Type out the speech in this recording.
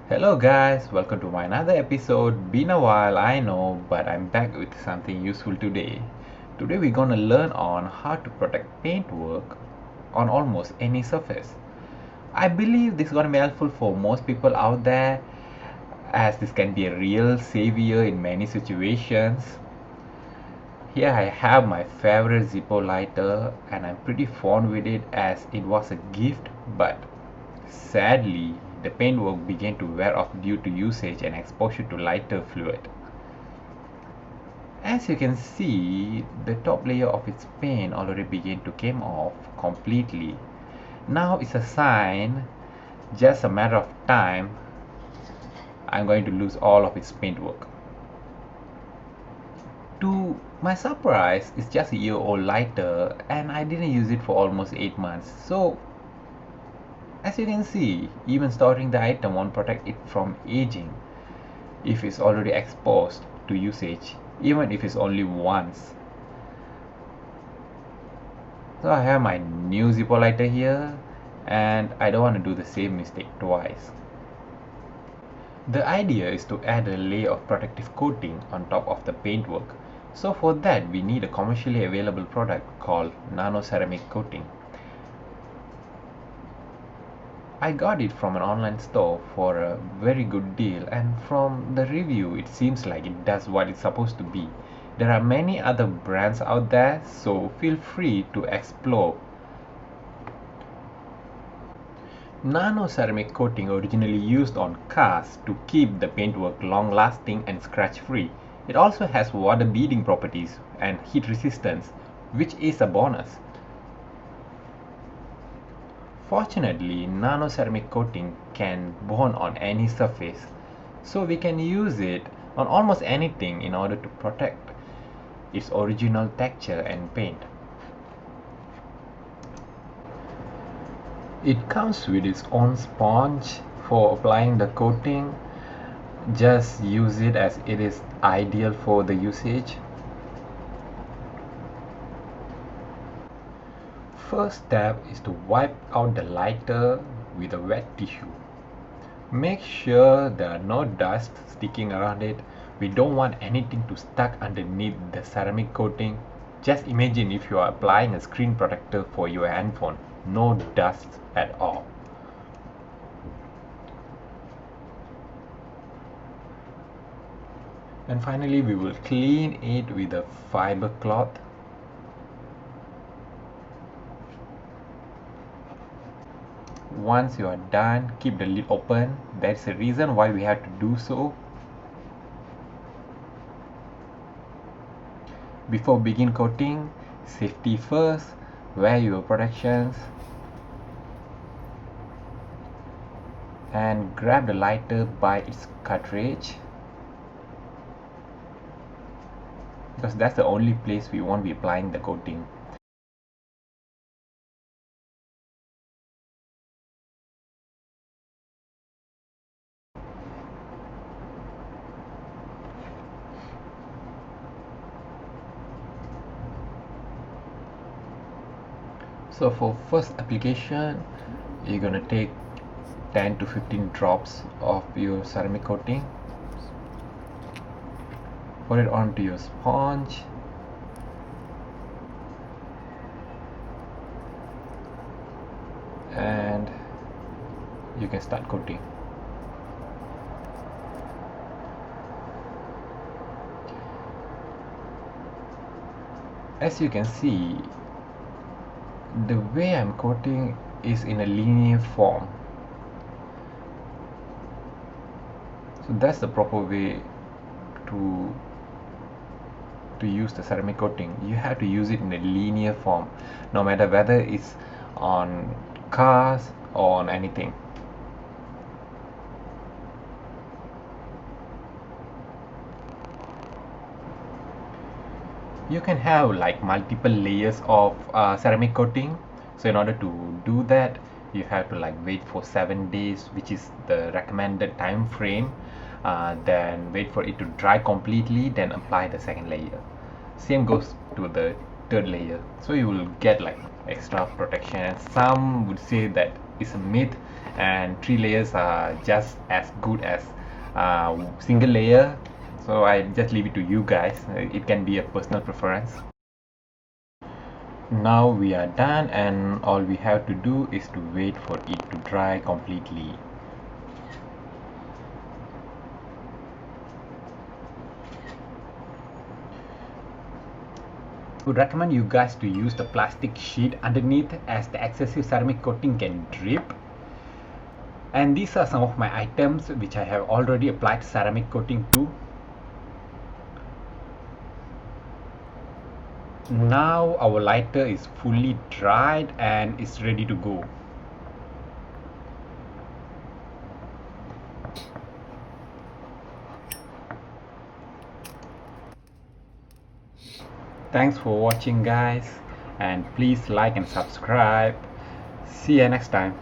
Hello guys, welcome to my another episode. Been a while, I know, but I'm back with something useful today. Today we're gonna learn on how to protect paintwork on almost any surface. I believe this is gonna be helpful for most people out there as this can be a real savior in many situations. Here I have my favorite Zippo lighter and I'm pretty fond with it as it was a gift, but sadly the paintwork began to wear off due to usage and exposure to lighter fluid. As you can see, the top layer of its paint already began to come off completely. Now it's a sign, just a matter of time, I'm going to lose all of its paintwork. To my surprise, it's just a year-old lighter and I didn't use it for almost 8 months. So as you can see, even storing the item won't protect it from aging if it's already exposed to usage, even if it's only once. So I have my new Zippo lighter here and I don't want to do the same mistake twice. The idea is to add a layer of protective coating on top of the paintwork. So for that we need a commercially available product called nano ceramic coating. I got it from an online store for a very good deal, and from the review it seems like it does what it's supposed to be. There are many other brands out there, so feel free to explore. Nano ceramic coating originally used on cars to keep the paintwork long lasting and scratch free. It also has water beading properties and heat resistance, which is a bonus. Fortunately, nano ceramic coating can bond on any surface, so we can use it on almost anything in order to protect its original texture and paint. It comes with its own sponge for applying the coating. Just use it as it is ideal for the usage. First step is to wipe out the lighter with a wet tissue. Make sure there are no dust sticking around it. We don't want anything to stuck underneath the ceramic coating. Just imagine if you are applying a screen protector for your handphone. No dust at all. And finally we will clean it with a fiber cloth. Once you are done, keep the lid open. That's the reason why we have to do so. Before begin coating, safety first, wear your protections and grab the lighter by its cartridge, because that's the only place we won't be applying the coating. So for first application, you're gonna take 10 to 15 drops of your ceramic coating, put it onto your sponge, and you can start coating. As you can see, the way I'm coating is in a linear form. So that's the proper way to use the ceramic coating. You have to use it in a linear form, no matter whether it's on cars or on anything. You can have like multiple layers of ceramic coating. So in order to do that, you have to like wait for 7 days, which is the recommended time frame. Then wait for it to dry completely, then apply the second layer. Same goes to the third layer, so you will get like extra protection. And some would say that it's a myth and 3 layers are just as good as single layer. So I just leave it to you guys. It can be a personal preference. Now we are done, and all we have to do is to wait for it to dry completely. Would recommend you guys to use the plastic sheet underneath, as the excessive ceramic coating can drip. And these are some of my items which I have already applied ceramic coating to. Now our lighter is fully dried and is ready to go. Thanks for watching guys, and please like and subscribe. See you next time.